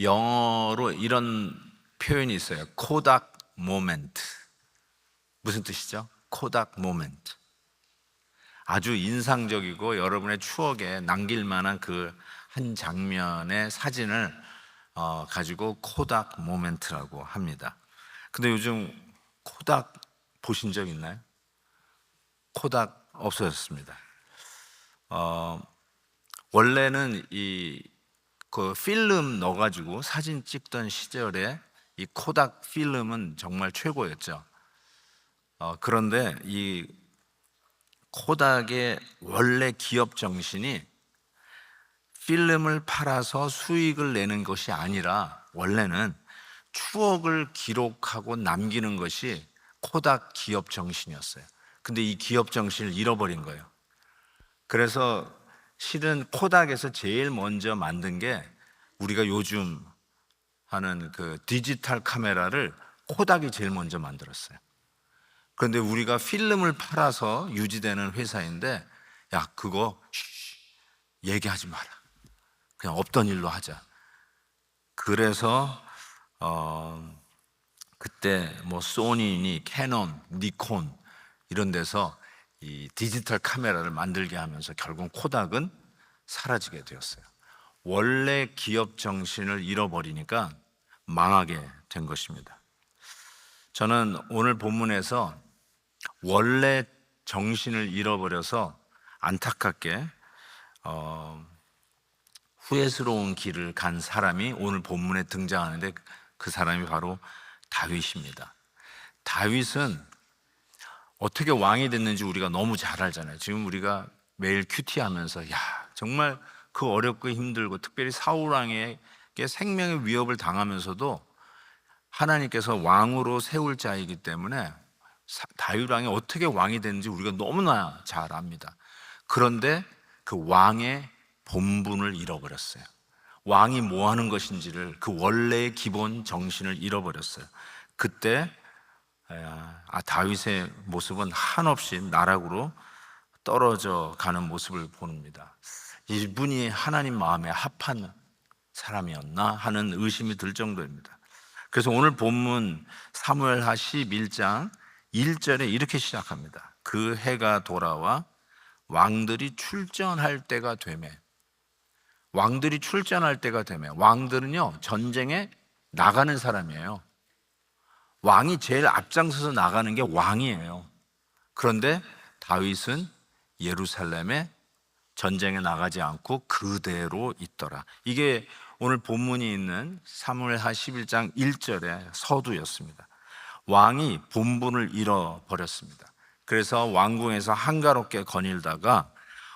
영어로 이런 표현이 있어요. 코닥 모멘트. 무슨 뜻이죠? 코닥 모멘트. 아주 인상적이고 여러분의 추억에 남길 만한 그 한 장면의 사진을 가지고 코닥 모멘트라고 합니다. 근데 요즘 코닥 보신 적 있나요? 코닥 없어졌습니다. 어, 원래는 그 필름 넣어가지고 사진 찍던 시절에 이 코닥 필름은 정말 최고였죠. 그런데 이 코닥의 원래 기업 정신이 필름을 팔아서 수익을 내는 것이 아니라 원래는 추억을 기록하고 남기는 것이 코닥 기업 정신이었어요. 근데 이 기업 정신을 잃어버린 거예요. 그래서 실은 코닥에서 제일 먼저 만든 게 우리가 요즘 하는 그 디지털 카메라를 코닥이 제일 먼저 만들었어요. 그런데 우리가 필름을 팔아서 유지되는 회사인데, 야, 그거 얘기하지 마라. 그냥 없던 일로 하자. 그래서 그때 뭐 소니니 캐논, 니콘 이런 데서 이 디지털 카메라를 만들게 하면서 결국 코닥은 사라지게 되었어요. 원래 기업 정신을 잃어버리니까 망하게 된 것입니다. 저는 오늘 본문에서 원래 정신을 잃어버려서 안타깝게 후회스러운 길을 간 사람이 오늘 본문에 등장하는데, 그 사람이 바로 다윗입니다. 다윗은 어떻게 왕이 됐는지 우리가 너무 잘 알잖아요. 지금 우리가 매일 큐티하면서 정말 그 어렵고 힘들고, 특별히 사울 왕에게 생명의 위협을 당하면서도 하나님께서 왕으로 세울 자이기 때문에 다윗 왕이 어떻게 왕이 됐는지 우리가 너무나 잘 압니다. 그런데 그 왕의 본분을 잃어버렸어요. 왕이 뭐 하는 것인지를, 그 원래의 기본 정신을 잃어버렸어요. 그때 다윗의 모습은 한없이 나락으로 떨어져 가는 모습을 보입니다. 이분이 하나님 마음에 합한 사람이었나 하는 의심이 들 정도입니다. 그래서 오늘 본문 사무엘하 11장 1절에 이렇게 시작합니다. 그 해가 돌아와 왕들이 출전할 때가 되매. 왕들이 출전할 때가 되매. 왕들은요, 전쟁에 나가는 사람이에요. 왕이 제일 앞장서서 나가는 게 왕이에요. 그런데 다윗은 예루살렘에 전쟁에 나가지 않고 그대로 있더라. 이게 오늘 본문이 있는 사무엘하 11장 1절의 서두였습니다. 왕이 본분을 잃어버렸습니다. 그래서 왕궁에서 한가롭게 거닐다가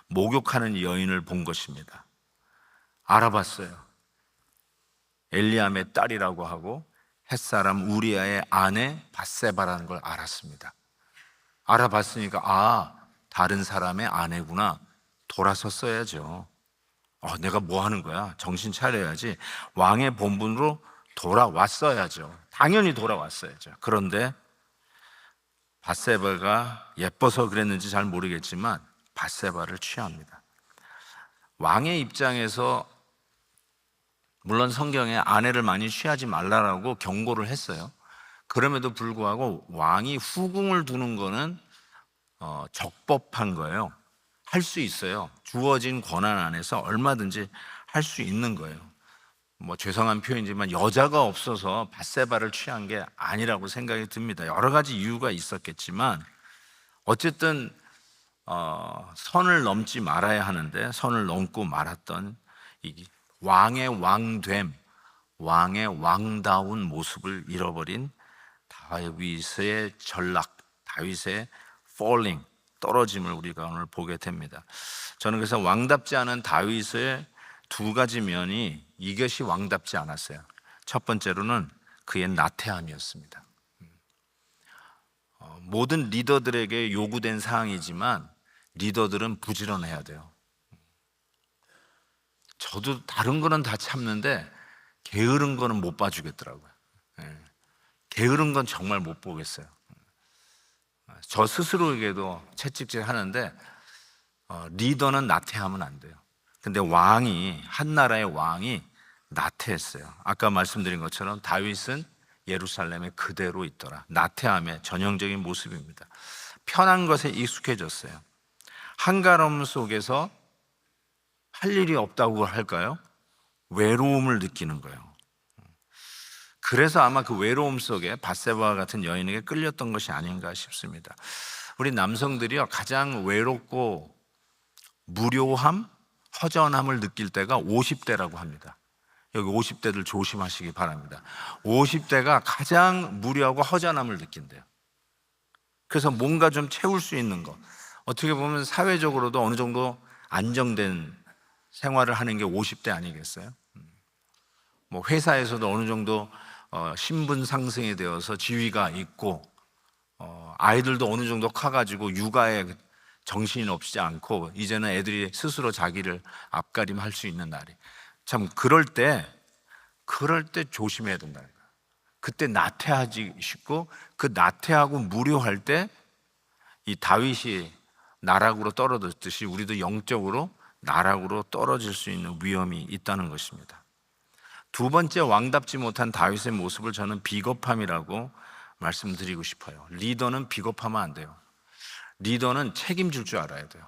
목욕하는 여인을 본 것입니다. 알아봤어요. 엘리암의 딸이라고 하고 햇사람 우리아의 아내 밧세바라는 걸 알았습니다. 알아봤으니까 다른 사람의 아내구나. 돌아섰어야죠. 내가 뭐 하는 거야? 정신 차려야지. 왕의 본분으로 돌아왔어야죠. 당연히 돌아왔어야죠. 그런데 밧세바가 예뻐서 그랬는지 잘 모르겠지만 밧세바를 취합니다. 왕의 입장에서 물론 성경에 아내를 많이 취하지 말라라고 경고를 했어요. 그럼에도 불구하고 왕이 후궁을 두는 거는 적법한 거예요. 할 수 있어요. 주어진 권한 안에서 얼마든지 할 수 있는 거예요. 뭐 죄송한 표현이지만 여자가 없어서 밧세바를 취한 게 아니라고 생각이 듭니다. 여러 가지 이유가 있었겠지만 어쨌든 선을 넘지 말아야 하는데 선을 넘고 말았던 이 왕의 왕됨, 왕의 왕다운 모습을 잃어버린 다윗의 전락, 다윗의 falling, 떨어짐을 우리가 오늘 보게 됩니다. 저는 그래서 왕답지 않은 다윗의 두 가지 면이 이것이 왕답지 않았어요. 첫 번째로는 그의 나태함이었습니다. 모든 리더들에게 요구된 사항이지만 리더들은 부지런해야 돼요. 저도 다른 거는 다 참는데 게으른 거는 못 봐주겠더라고요. 게으른 건 정말 못 보겠어요. 저 스스로에게도 채찍질 하는데 리더는 나태하면 안 돼요. 근데 왕이, 한 나라의 왕이 나태했어요. 아까 말씀드린 것처럼 다윗은 예루살렘에 그대로 있더라. 나태함의 전형적인 모습입니다. 편한 것에 익숙해졌어요. 한가로움 속에서 할 일이 없다고 할까요? 외로움을 느끼는 거예요. 그래서 아마 그 외로움 속에 밧세바와 같은 여인에게 끌렸던 것이 아닌가 싶습니다. 우리 남성들이요, 가장 외롭고 무료함, 허전함을 느낄 때가 50대라고 합니다. 여기 50대들 조심하시기 바랍니다. 50대가 가장 무료하고 허전함을 느낀대요. 그래서 뭔가 좀 채울 수 있는 것, 어떻게 보면 사회적으로도 어느 정도 안정된 생활을 하는 게 50대 아니겠어요? 뭐 회사에서도 어느 정도 신분 상승이 되어서 지위가 있고, 아이들도 어느 정도 커가지고 육아에 정신이 없지 않고 이제는 애들이 스스로 자기를 앞가림할 수 있는 날이, 참 그럴 때 조심해야 된다는 거예요. 그때 나태하지 싶고, 그 나태하고 무료할 때 이 다윗이 나락으로 떨어졌듯이 우리도 영적으로 나락으로 떨어질 수 있는 위험이 있다는 것입니다. 두 번째, 왕답지 못한 다윗의 모습을 저는 비겁함이라고 말씀드리고 싶어요. 리더는 비겁하면 안 돼요. 리더는 책임질 줄 알아야 돼요.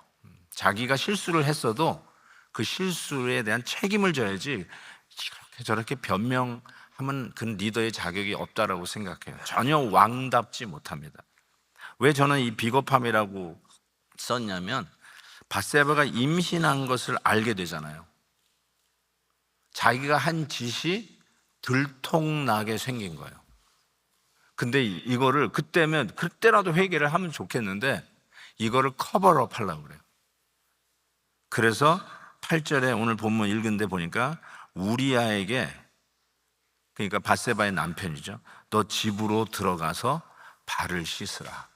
자기가 실수를 했어도 그 실수에 대한 책임을 져야지, 이렇게 저렇게 변명하면 그는 리더의 자격이 없다라고 생각해요. 전혀 왕답지 못합니다. 왜 저는 이 비겁함이라고 썼냐면, 밧세바가 임신한 것을 알게 되잖아요. 자기가 한 짓이 들통나게 생긴 거예요. 근데 이거를 그때라도 회개를 하면 좋겠는데 이거를 커버업 하려고 그래요. 그래서 8절에 오늘 본문 읽은 데 보니까 우리아에게, 그러니까 밧세바의 남편이죠, 너 집으로 들어가서 발을 씻으라.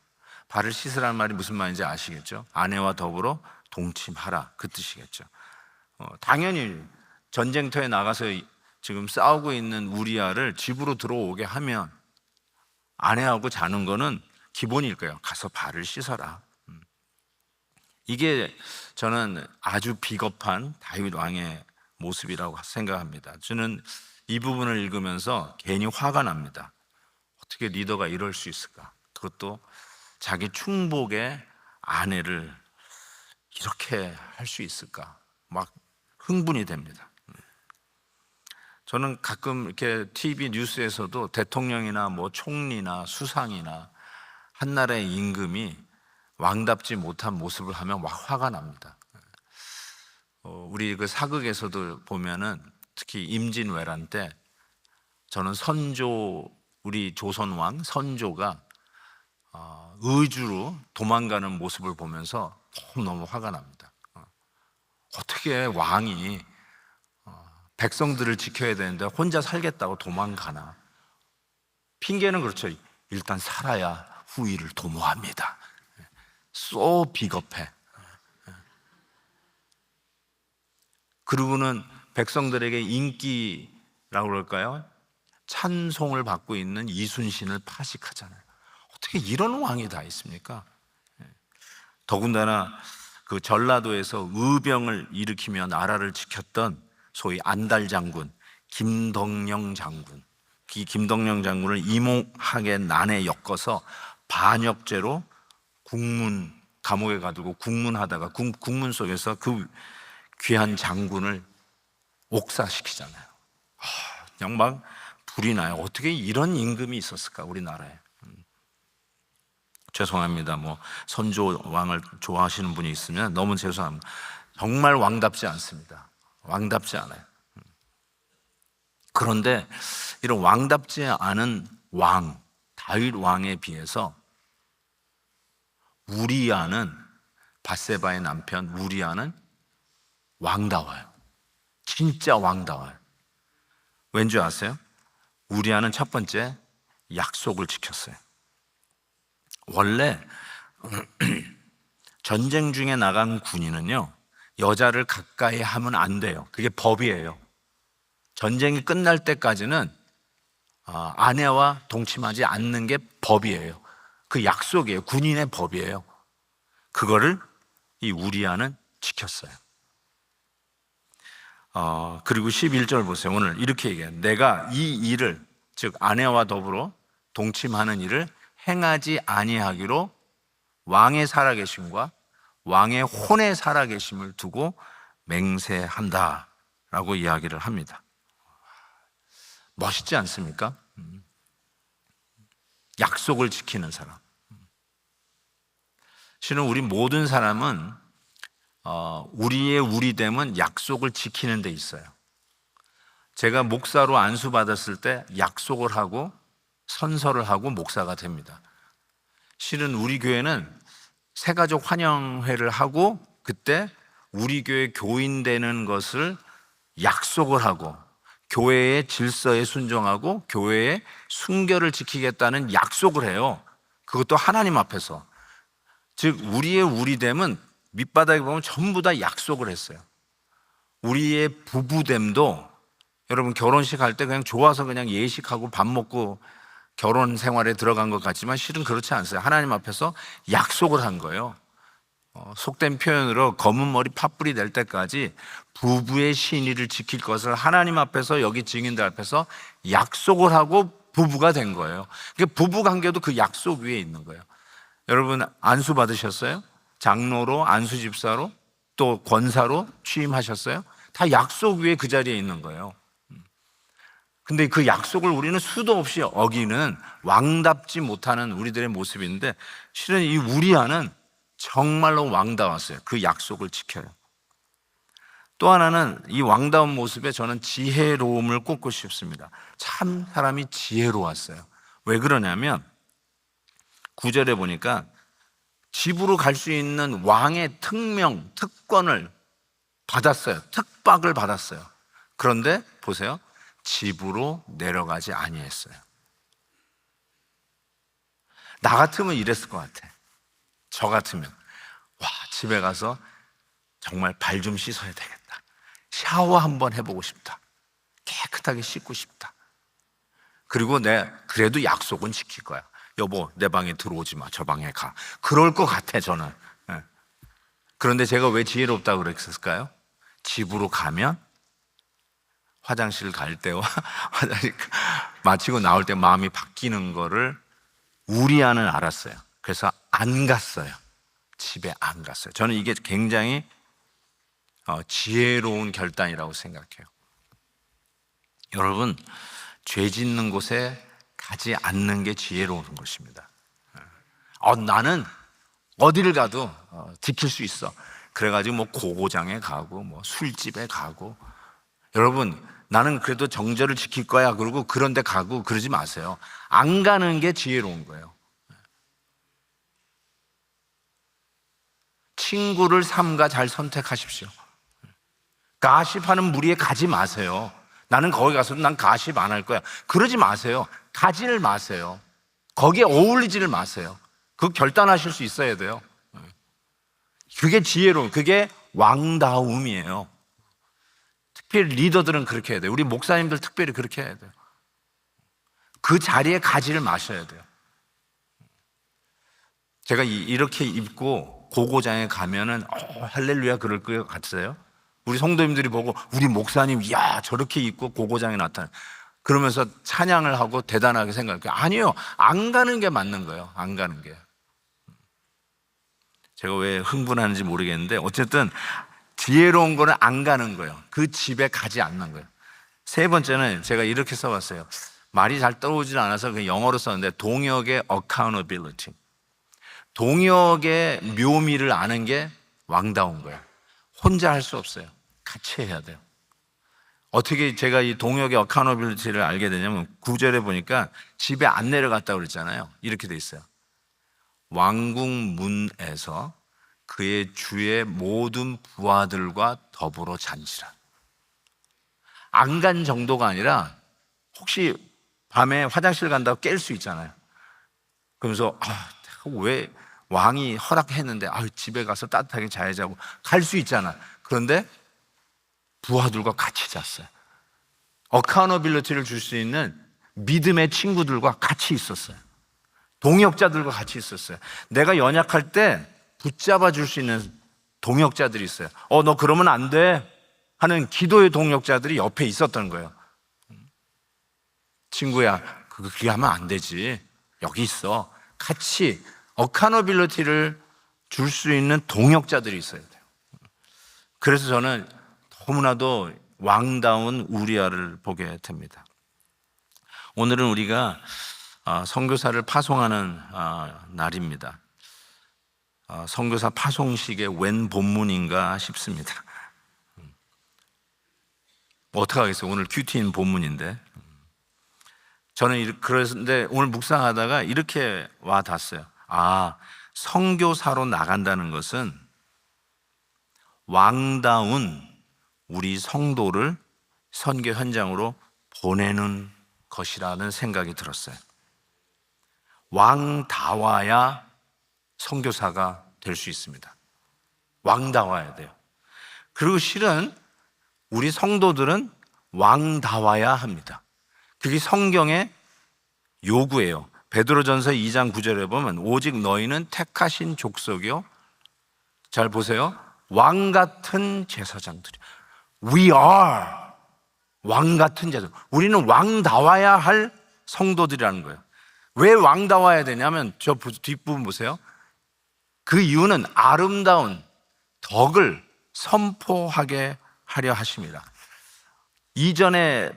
발을 씻으라는 말이 무슨 말인지 아시겠죠? 아내와 더불어 동침하라, 그 뜻이겠죠. 당연히 전쟁터에 나가서 지금 싸우고 있는 우리아를 집으로 들어오게 하면 아내하고 자는 거는 기본일 거예요. 가서 발을 씻어라. 이게 저는 아주 비겁한 다윗 왕의 모습이라고 생각합니다. 저는 이 부분을 읽으면서 괜히 화가 납니다. 어떻게 리더가 이럴 수 있을까? 그것도 자기 충복의 아내를 이렇게 할 수 있을까? 막 흥분이 됩니다. 저는 가끔 이렇게 TV 뉴스에서도 대통령이나 뭐 총리나 수상이나 한나라의 임금이 왕답지 못한 모습을 하면 막 화가 납니다. 우리 그 사극에서도 보면은 특히 임진왜란 때 저는 우리 조선왕 선조가 의주로 도망가는 모습을 보면서 너무 화가 납니다. 어떻게 왕이 백성들을 지켜야 되는데 혼자 살겠다고 도망가나? 핑계는 그렇죠. 일단 살아야 후일을 도모합니다. 쏘 비겁해. 그리고는 백성들에게 인기라고 그럴까요? 찬송을 받고 있는 이순신을 파식하잖아요. 어떻게 이런 왕이 다 있습니까? 더군다나 그 전라도에서 의병을 일으키며 나라를 지켰던 소위 안달 장군, 김덕령 장군, 이 김덕령 장군을 이몽학의 난에 엮어서 반역죄로 감옥에 가두고 국문하다가 국문 속에서 그 귀한 장군을 옥사시키잖아요. 그냥 막 불이 나요. 어떻게 이런 임금이 있었을까, 우리나라에. 죄송합니다. 뭐 선조 왕을 좋아하시는 분이 있으면 너무 죄송합니다. 정말 왕답지 않습니다. 왕답지 않아요. 그런데 이런 왕답지 않은 왕, 다윗 왕에 비해서 우리아는, 밧세바의 남편 우리아는 왕다워요. 진짜 왕다워요. 왠지 아세요? 우리아는 첫 번째, 약속을 지켰어요. 원래 전쟁 중에 나간 군인은요, 여자를 가까이 하면 안 돼요. 그게 법이에요. 전쟁이 끝날 때까지는 아내와 동침하지 않는 게 법이에요. 그 약속이에요. 군인의 법이에요. 그거를 이 우리아는 지켰어요. 그리고 11절 보세요. 오늘 이렇게 얘기해요. 내가 이 일을, 즉 아내와 더불어 동침하는 일을 행하지 아니하기로 왕의 살아계심과 왕의 혼의 살아계심을 두고 맹세한다 라고 이야기를 합니다. 멋있지 않습니까? 약속을 지키는 사람. 실은 우리 모든 사람은 우리의 우리됨은 약속을 지키는 데 있어요. 제가 목사로 안수받았을 때 약속을 하고 선서를 하고 목사가 됩니다. 실은 우리 교회는 새가족 환영회를 하고 그때 우리 교회 교인 되는 것을 약속을 하고 교회의 질서에 순종하고 교회의 순결을 지키겠다는 약속을 해요. 그것도 하나님 앞에서. 즉 우리의 우리됨은 밑바닥에 보면 전부 다 약속을 했어요. 우리의 부부됨도 여러분 결혼식 할 때 그냥 좋아서 그냥 예식하고 밥 먹고 결혼 생활에 들어간 것 같지만 실은 그렇지 않아요. 하나님 앞에서 약속을 한 거예요. 속된 표현으로 검은 머리 팥불이 될 때까지 부부의 신의를 지킬 것을 하나님 앞에서 여기 증인들 앞에서 약속을 하고 부부가 된 거예요. 그러니까 부부 관계도 그 약속 위에 있는 거예요. 여러분 안수 받으셨어요? 장로로, 안수 집사로, 또 권사로 취임하셨어요? 다 약속 위에 그 자리에 있는 거예요. 근데 그 약속을 우리는 수도 없이 어기는 왕답지 못하는 우리들의 모습인데 실은 이 우리아는 정말로 왕다웠어요. 그 약속을 지켜요. 또 하나는 이 왕다운 모습에 저는 지혜로움을 꼽고 싶습니다. 참 사람이 지혜로웠어요. 왜 그러냐면 9절에 보니까 집으로 갈 수 있는 왕의 특명, 특권을 받았어요. 특박을 받았어요. 그런데 보세요. 집으로 내려가지 아니했어요. 나 같으면 이랬을 것 같아. 저 같으면 집에 가서 정말 발 좀 씻어야 되겠다. 샤워 한번 해보고 싶다. 깨끗하게 씻고 싶다. 그리고 그래도 약속은 지킬 거야. 여보, 내 방에 들어오지 마. 저 방에 가. 그럴 것 같아, 저는. 그런데 제가 왜 지혜롭다고 그랬을까요? 집으로 가면 화장실 갈 때와 화장실 마치고 나올 때 마음이 바뀌는 거를 우리아는 알았어요. 그래서 안 갔어요. 집에 안 갔어요. 저는 이게 굉장히 지혜로운 결단이라고 생각해요. 여러분, 죄 짓는 곳에 가지 않는 게 지혜로운 것입니다. 나는 어디를 가도 지킬 수 있어. 그래가지고 뭐 고고장에 가고 뭐 술집에 가고. 여러분, 나는 그래도 정절을 지킬 거야 그러고 그런 데 가고 그러지 마세요. 안 가는 게 지혜로운 거예요. 친구를 삼가 잘 선택하십시오. 가십하는 무리에 가지 마세요. 나는 거기 가서도 난 가십 안 할 거야. 그러지 마세요. 가지를 마세요. 거기에 어울리지를 마세요. 그 결단하실 수 있어야 돼요. 그게 지혜로운, 그게 왕다움이에요. 특별히 리더들은 그렇게 해야 돼요. 우리 목사님들 특별히 그렇게 해야 돼요. 그 자리에 가지를 마셔야 돼요. 제가 이렇게 입고 고고장에 가면은 할렐루야 그럴 것 같으세요? 우리 성도님들이 보고 우리 목사님 이야 저렇게 입고 고고장에 나타나 그러면서 찬양을 하고 대단하게 생각해요. 아니요, 안 가는 게 맞는 거예요. 안 가는 게. 제가 왜 흥분하는지 모르겠는데 어쨌든 지혜로운 거는 안 가는 거예요. 그 집에 가지 않는 거예요. 세 번째는 제가 이렇게 써봤어요. 말이 잘 떠오르지 않아서 그냥 영어로 썼는데 동역의 accountability. 동역의 묘미를 아는 게 왕다운 거예요. 혼자 할 수 없어요. 같이 해야 돼요. 어떻게 제가 이 동역의 accountability를 알게 되냐면 9절에 보니까 집에 안 내려갔다고 그랬잖아요. 이렇게 돼 있어요. 왕궁 문에서 그의 주의 모든 부하들과 더불어 잔지라. 안 간 정도가 아니라 혹시 밤에 화장실 간다고 깰 수 있잖아요. 그러면서 왜 왕이 허락했는데 집에 가서 따뜻하게 자야자고 갈 수 있잖아. 그런데 부하들과 같이 잤어요. 어카우너빌리티를 줄 수 있는 믿음의 친구들과 같이 있었어요. 동역자들과 같이 있었어요. 내가 연약할 때 붙잡아 줄 수 있는 동역자들이 있어요. 너 그러면 안 돼. 하는 기도의 동력자들이 옆에 있었던 거예요. 친구야, 그렇게 하면 안 되지. 여기 있어. 같이 어카너빌리티를 줄 수 있는 동역자들이 있어야 돼요. 그래서 저는 너무나도 왕다운 우리아를 보게 됩니다. 오늘은 우리가 선교사를 파송하는 날입니다. 선교사 파송식의 웬 본문인가 싶습니다. 어떡하겠어요? 오늘 큐티인 본문인데. 저는 그런데 오늘 묵상하다가 이렇게 와 닿았어요. 선교사로 나간다는 것은 왕다운 우리 성도를 선교 현장으로 보내는 것이라는 생각이 들었어요. 왕다워야 선교사가 될 수 있습니다. 왕다워야 돼요. 그리고 실은 우리 성도들은 왕다워야 합니다. 그게 성경의 요구예요. 베드로전서 2장 9절에 보면 오직 너희는 택하신 족속이요. 잘 보세요. 왕 같은 제사장들이. We are 왕 같은 제사장. 우리는 왕다워야 할 성도들이라는 거예요. 왜 왕다워야 되냐면 저 뒷부분 보세요. 그 이유는 아름다운 덕을 선포하게 하려 하십니다. 이전에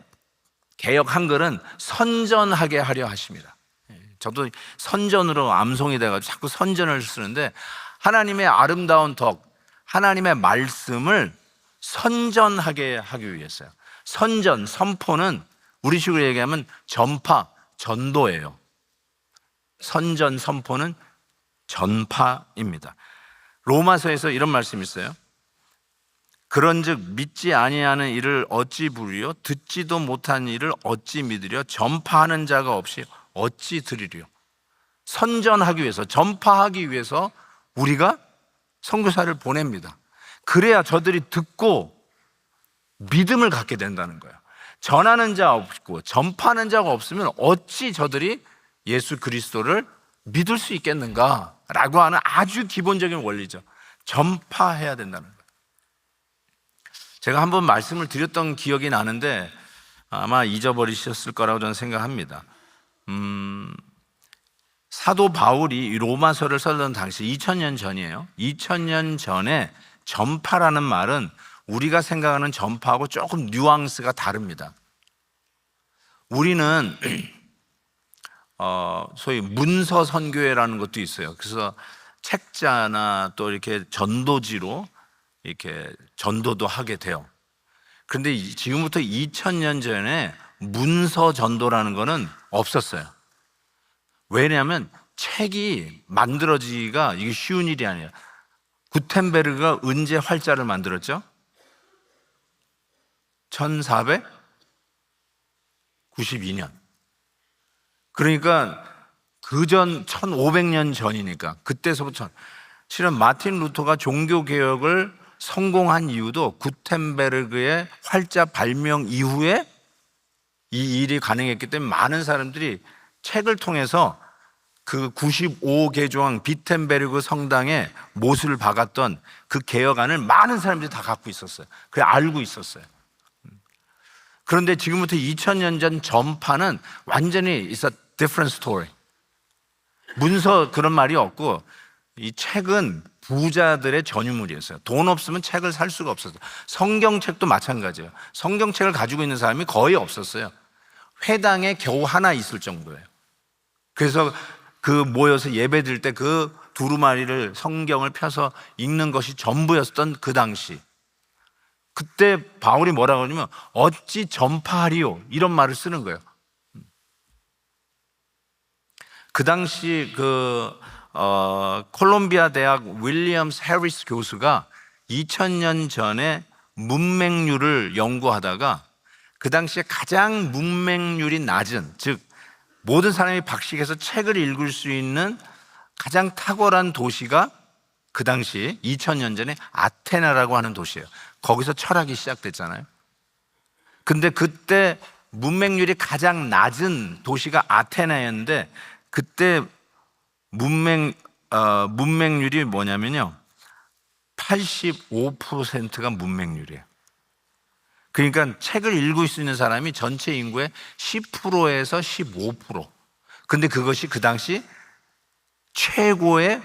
개역 한글은 선전하게 하려 하십니다. 저도 선전으로 암송이 돼가지고 자꾸 선전을 쓰는데 하나님의 아름다운 덕, 하나님의 말씀을 선전하게 하기 위해서요. 선전, 선포는 우리식으로 얘기하면 전파, 전도예요. 선전, 선포는 전파입니다. 로마서에서 이런 말씀이 있어요. 그런즉 믿지 아니하는 일을 어찌 부르려 듣지도 못한 일을 어찌 믿으려 전파하는 자가 없이 어찌 들으려. 선전하기 위해서, 전파하기 위해서 우리가 선교사를 보냅니다. 그래야 저들이 듣고 믿음을 갖게 된다는 거예요. 전하는 자 없고 전파하는 자가 없으면 어찌 저들이 예수 그리스도를 믿을 수 있겠는가라고 하는 아주 기본적인 원리죠. 전파해야 된다는 거예요. 제가 한번 말씀을 드렸던 기억이 나는데 아마 잊어버리셨을 거라고 저는 생각합니다. 사도 바울이 로마서를 쓰던 당시 2000년 전이에요. 2000년 전에 전파라는 말은 우리가 생각하는 전파하고 조금 뉘앙스가 다릅니다. 우리는 소위 문서 선교회라는 것도 있어요. 그래서 책자나 또 이렇게 전도지로 이렇게 전도도 하게 돼요. 그런데 지금부터 2000년 전에 문서 전도라는 거는 없었어요. 왜냐하면 책이 만들어지기가 이게 쉬운 일이 아니에요. 구텐베르그가 언제 활자를 만들었죠? 1492년. 그러니까 그전 1500년 전이니까 그때서부터 실은 마틴 루터가 종교개혁을 성공한 이유도 구텐베르그의 활자 발명 이후에 이 일이 가능했기 때문에 많은 사람들이 책을 통해서 그 95개 조항 비텐베르그 성당에 못을 박았던 그 개혁안을 많은 사람들이 다 갖고 있었어요. 그래 알고 있었어요. 그런데 지금부터 2000년 전 전파는 완전히 it's a different story. 문서 그런 말이 없고 이 책은 부자들의 전유물이었어요. 돈 없으면 책을 살 수가 없었어요. 성경책도 마찬가지예요. 성경책을 가지고 있는 사람이 거의 없었어요. 회당에 겨우 하나 있을 정도예요. 그래서 그 모여서 예배 드릴 때 그 두루마리를 성경을 펴서 읽는 것이 전부였던 그 당시. 그때 바울이 뭐라고 하냐면 어찌 전파하리요 이런 말을 쓰는 거예요. 그 당시 콜롬비아 대학 윌리엄스 해리스 교수가 2000년 전에 문맹률을 연구하다가 그 당시에 가장 문맹률이 낮은, 즉 모든 사람이 박식해서 책을 읽을 수 있는 가장 탁월한 도시가 그 당시 2000년 전에 아테나라고 하는 도시예요. 거기서 철학이 시작됐잖아요. 근데 그때 문맹률이 가장 낮은 도시가 아테나였는데 그때 문맹률이 뭐냐면요 85%가 문맹률이에요. 그러니까 책을 읽을 수 있는 사람이 전체 인구의 10%에서 15%. 근데 그것이 그 당시 최고의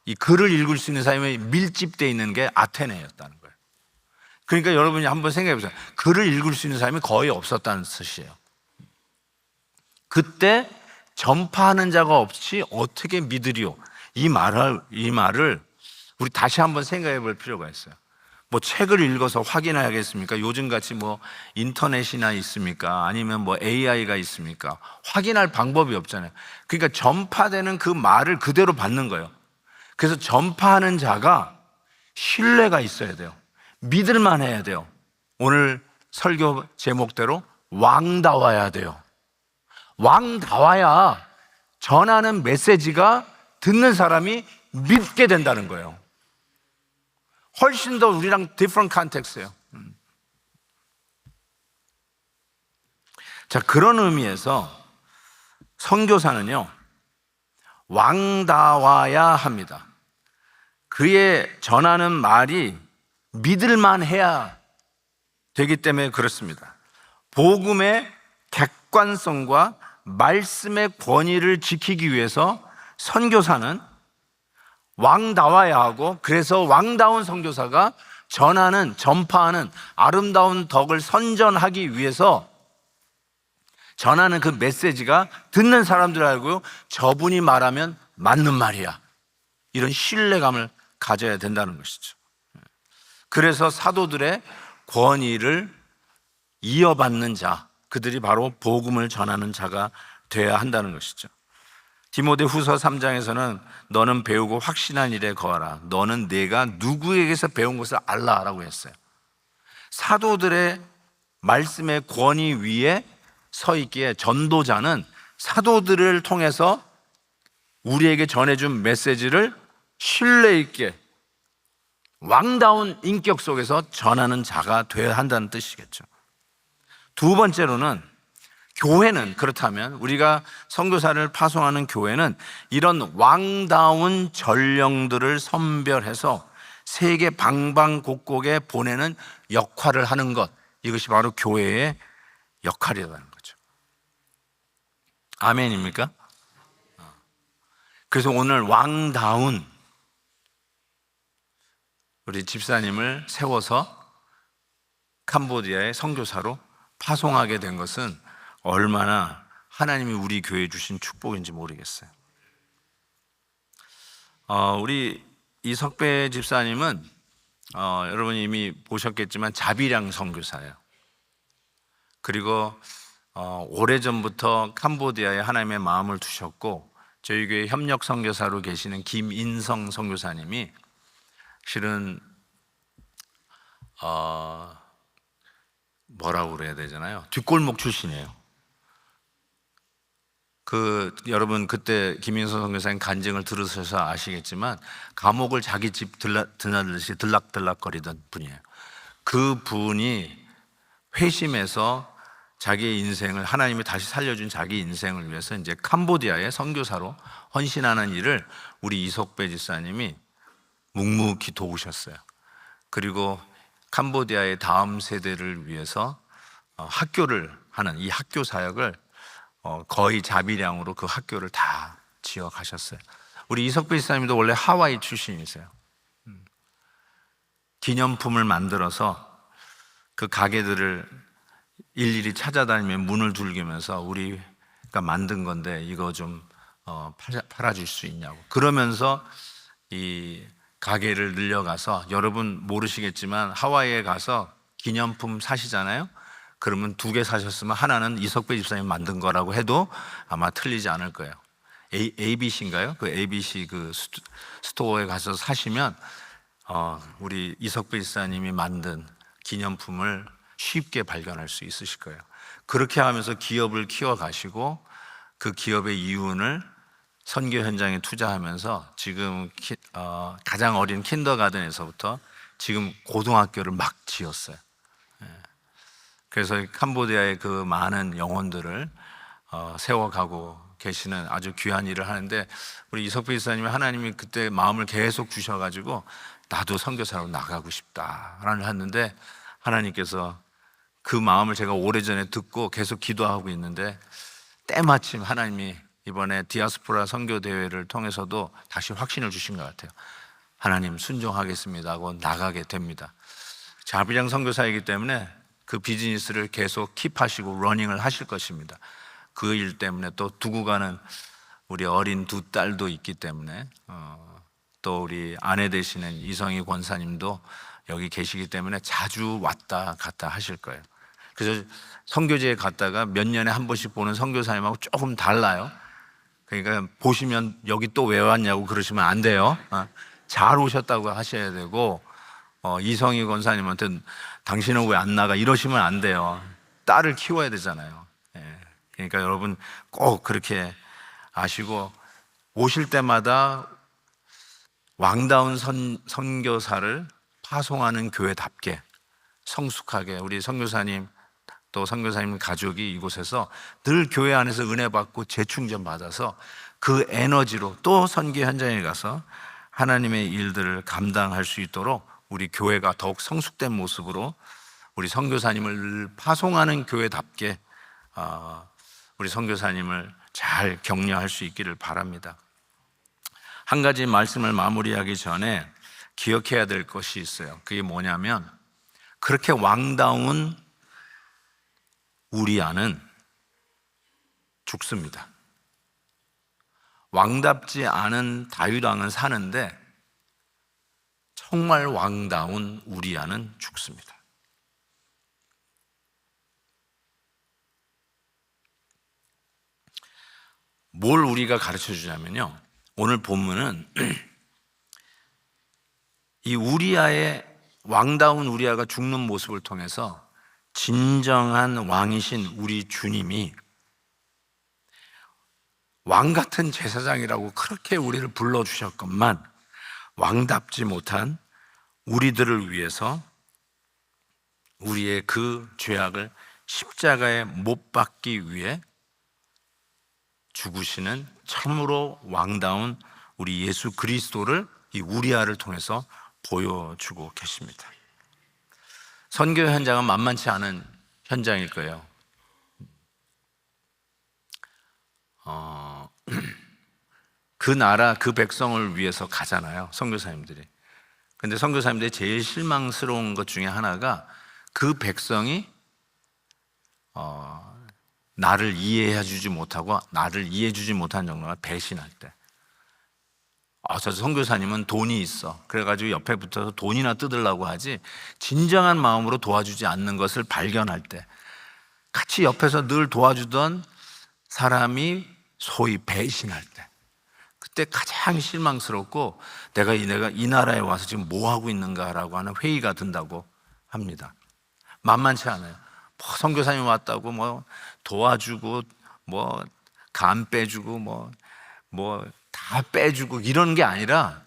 이 글을 읽을 수 있는 사람이 밀집되어 있는 게 아테네였다는 거예요. 그러니까 여러분이 한번 생각해 보세요. 글을 읽을 수 있는 사람이 거의 없었다는 뜻이에요. 그때 전파하는 자가 없이 어떻게 믿으리요? 이 말을 우리 다시 한번 생각해 볼 필요가 있어요. 뭐 책을 읽어서 확인하겠습니까? 요즘같이 뭐 인터넷이나 있습니까? 아니면 뭐 AI가 있습니까? 확인할 방법이 없잖아요. 그러니까 전파되는 그 말을 그대로 받는 거예요. 그래서 전파하는 자가 신뢰가 있어야 돼요. 믿을만 해야 돼요. 오늘 설교 제목대로 왕다워야 돼요. 왕다워야 전하는 메시지가 듣는 사람이 믿게 된다는 거예요. 훨씬 더 우리랑 different context예요. 자, 그런 의미에서 선교사는요, 왕다워야 합니다. 그의 전하는 말이 믿을만 해야 되기 때문에 그렇습니다. 복음의 객관성과 말씀의 권위를 지키기 위해서 선교사는 왕다워야 하고, 그래서 왕다운 선교사가 전파하는 아름다운 덕을 선전하기 위해서 전하는 그 메시지가 듣는 사람들 알고 저분이 말하면 맞는 말이야, 이런 신뢰감을 가져야 된다는 것이죠. 그래서 사도들의 권위를 이어받는 자, 그들이 바로 복음을 전하는 자가 되어야 한다는 것이죠. 디모데후서 3장에서는 너는 배우고 확신한 일에 거하라. 너는 내가 누구에게서 배운 것을 알라라고 했어요. 사도들의 말씀의 권위 위에 서 있기에 전도자는 사도들을 통해서 우리에게 전해준 메시지를 신뢰 있게 왕다운 인격 속에서 전하는 자가 되어야 한다는 뜻이겠죠. 두 번째로는 교회는, 그렇다면 우리가 선교사를 파송하는 교회는 이런 왕다운 전령들을 선별해서 세계 방방곡곡에 보내는 역할을 하는 것, 이것이 바로 교회의 역할이라는 거죠. 아멘입니까? 그래서 오늘 왕다운 우리 집사님을 세워서 캄보디아의 선교사로 파송하게 된 것은 얼마나 하나님이 우리 교회에 주신 축복인지 모르겠어요. 우리 이석배 집사님은 여러분이 이미 보셨겠지만 자비량 선교사예요. 그리고 오래전부터 캄보디아에 하나님의 마음을 두셨고, 저희 교회 협력 선교사로 계시는 김인성 선교사님이 실은 뭐라고 그래야 되잖아요. 뒷골목 출신이에요. 여러분 그때 김인성 선교사님 간증을 들으셔서 아시겠지만 감옥을 자기 집 드나들듯이 들락들락거리던 분이에요. 그 분이 회심해서 자기의 인생을, 하나님이 다시 살려준 자기 인생을 위해서 이제 캄보디아의 선교사로 헌신하는 일을 우리 이석배 집사님이 묵묵히 도우셨어요. 그리고 캄보디아의 다음 세대를 위해서 학교를 하는 이 학교 사역을 거의 자비량으로 그 학교를 다 지어 가셨어요. 우리 이석배 집사님도 원래 하와이 출신이세요. 기념품을 만들어서 그 가게들을 일일이 찾아다니며 문을 두들기면서 우리가 만든 건데 이거 좀 팔아줄 수 있냐고. 그러면서 이 가게를 늘려가서, 여러분 모르시겠지만 하와이에 가서 기념품 사시잖아요. 그러면 2개 사셨으면 하나는 이석배 집사님이 만든 거라고 해도 아마 틀리지 않을 거예요. ABC인가요? 그 ABC 그 스토어에 가서 사시면 우리 이석배 집사님이 만든 기념품을 쉽게 발견할 수 있으실 거예요. 그렇게 하면서 기업을 키워가시고 그 기업의 이윤을 선교 현장에 투자하면서 지금 가장 어린 킨더가든에서부터 지금 고등학교를 막 지었어요. 그래서 캄보디아의 그 많은 영혼들을 세워가고 계시는 아주 귀한 일을 하는데, 우리 이석배 집사님이 하나님이 그때 마음을 계속 주셔가지고 나도 선교사로 나가고 싶다라는 했는데 하나님께서 그 마음을 제가 오래전에 듣고 계속 기도하고 있는데 때마침 하나님이 이번에 디아스포라 선교 대회를 통해서도 다시 확신을 주신 것 같아요. 하나님 순종하겠습니다 하고 나가게 됩니다. 자비장 선교사이기 때문에 그 비즈니스를 계속 킵하시고 러닝을 하실 것입니다. 그 일 때문에 또 두고 가는 우리 어린 두 딸도 있기 때문에 또 우리 아내 되시는 이성희 권사님도 여기 계시기 때문에 자주 왔다 갔다 하실 거예요. 그래서 선교지에 갔다가 몇 년에 한 번씩 보는 선교사님하고 조금 달라요. 그러니까 보시면 여기 또 왜 왔냐고 그러시면 안 돼요. 잘 오셨다고 하셔야 되고, 이성희 권사님한테 당신은 왜 안 나가 이러시면 안 돼요. 딸을 키워야 되잖아요. 그러니까 여러분 꼭 그렇게 아시고, 오실 때마다 왕다운 선교사를 파송하는 교회답게 성숙하게 우리 선교사님 또 선교사님 가족이 이곳에서 늘 교회 안에서 은혜 받고 재충전 받아서 그 에너지로 또 선교 현장에 가서 하나님의 일들을 감당할 수 있도록 우리 교회가 더욱 성숙된 모습으로 우리 선교사님을 파송하는 교회답게 우리 선교사님을 잘 격려할 수 있기를 바랍니다. 한 가지 말씀을 마무리하기 전에 기억해야 될 것이 있어요. 그게 뭐냐면, 그렇게 왕다운 우리아는 죽습니다. 왕답지 않은 다윗왕은 사는데 정말 왕다운 우리아는 죽습니다. 뭘 우리가 가르쳐 주냐면요, 오늘 본문은 이 우리아의 왕다운 우리아가 죽는 모습을 통해서 진정한 왕이신 우리 주님이 왕 같은 제사장이라고 그렇게 우리를 불러주셨건만 왕답지 못한 우리들을 위해서 우리의 그 죄악을 십자가에 못 박기 위해 죽으시는 참으로 왕다운 우리 예수 그리스도를 이 우리아를 통해서 보여주고 계십니다. 선교 현장은 만만치 않은 현장일 거예요. 그 나라 그 백성을 위해서 가잖아요, 선교사님들이. 근데 선교사님들이 제일 실망스러운 것 중에 하나가 그 백성이 나를 이해해 주지 못하고 나를 이해해 주지 못한 정도가 배신할 때, 저 선교사님은 돈이 있어 그래가지고 옆에 붙어서 돈이나 뜯으려고 하지 진정한 마음으로 도와주지 않는 것을 발견할 때, 같이 옆에서 늘 도와주던 사람이 소위 배신할 때, 그때 가장 실망스럽고 내가 이 나라에 와서 지금 뭐 하고 있는가라고 하는 회의가 든다고 합니다. 만만치 않아요. 선교사님 왔다고 뭐 도와주고 뭐 간 빼주고 뭐 다 빼주고 이런 게 아니라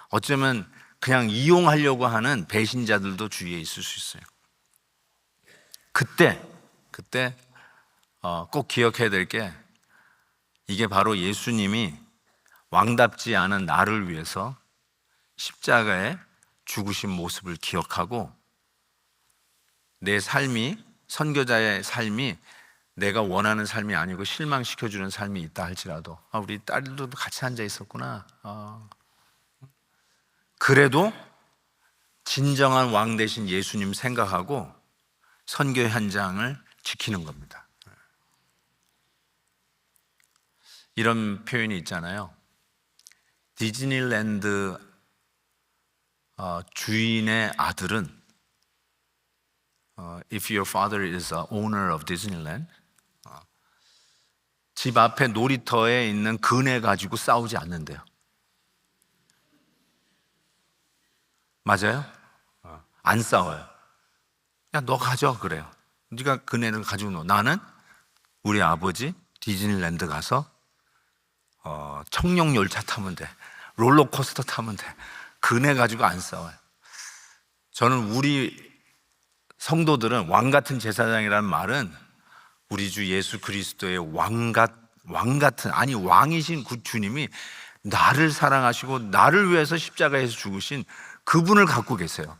어쩌면 그냥 이용하려고 하는 배신자들도 주위에 있을 수 있어요. 그때 꼭 기억해야 될 게, 이게 바로 예수님이 왕답지 않은 나를 위해서 십자가에 죽으신 모습을 기억하고, 내 삶이, 선교자의 삶이 내가 원하는 삶이 아니고 실망시켜주는 삶이 있다 할지라도, 우리 딸들도 같이 앉아 있었구나, 그래도 진정한 왕 대신 예수님 생각하고 선교 현장을 지키는 겁니다. 이런 표현이 있잖아요. 디즈니랜드 주인의 아들은 If your father is a owner of Disneyland, 집 앞에 놀이터에 있는 그네 가지고 싸우지 않는데요. 맞아요? 안 싸워요. 야, 너 가져 그래요. 네가 그네를 가지고 놀. 나는 우리 아버지 디즈니랜드 가서 청룡열차 타면 돼, 롤러코스터 타면 돼. 그네 가지고 안 싸워요. 저는 우리 성도들은 왕 같은 제사장이라는 말은 우리 주 예수 그리스도의 왕 같은, 아니 왕이신 그 주님이 나를 사랑하시고 나를 위해서 십자가에서 죽으신 그분을 갖고 계세요.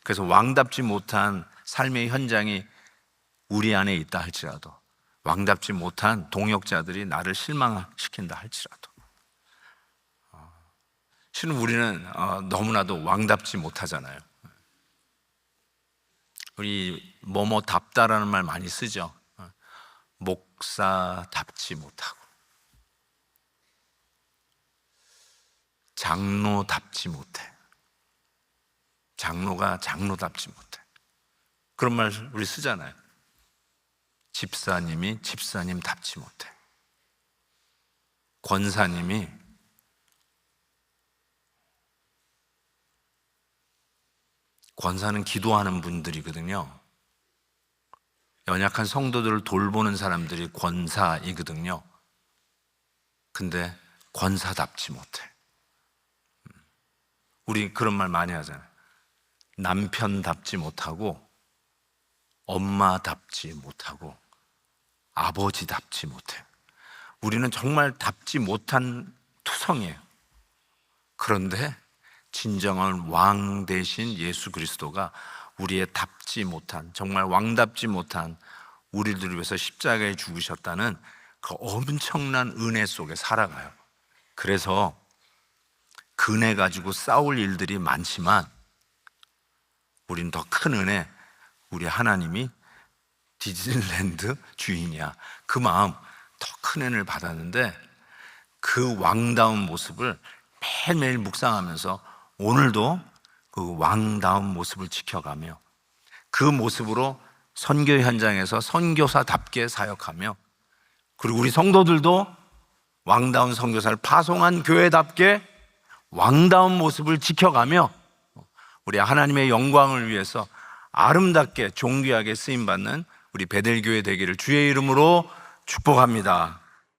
그래서 왕답지 못한 삶의 현장이 우리 안에 있다 할지라도, 왕답지 못한 동역자들이 나를 실망시킨다 할지라도, 실은 우리는 너무나도 왕답지 못하잖아요. 우리 뭐뭐답다라는 말 많이 쓰죠. 목사답지 못하고, 장로답지 못해. 장로가 장로답지 못해. 그런 말 우리 쓰잖아요. 집사님이 집사님답지 못해. 권사는 기도하는 분들이거든요. 연약한 성도들을 돌보는 사람들이 권사이거든요. 근데 권사답지 못해. 우리 그런 말 많이 하잖아요. 남편답지 못하고, 엄마답지 못하고, 아버지답지 못해. 우리는 정말 답지 못한 투성이에요. 그런데 진정한 왕 대신 예수 그리스도가 우리의 답지 못한, 정말 왕답지 못한 우리들을 위해서 십자가에 죽으셨다는 그 엄청난 은혜 속에 살아가요. 그래서 은혜 가지고 싸울 일들이 많지만 우린 더 큰 은혜, 우리 하나님이 디즈니랜드 주인이야, 그 마음, 더 큰 은혜를 받았는데 그 왕다운 모습을 매일매일 묵상하면서 오늘도 그 왕다운 모습을 지켜가며 그 모습으로 선교 현장에서 선교사답게 사역하며, 그리고 우리 성도들도 왕다운 선교사를 파송한 교회답게 왕다운 모습을 지켜가며 우리 하나님의 영광을 위해서 아름답게 존귀하게 쓰임받는 우리 베델교회 되기를 주의 이름으로 축복합니다.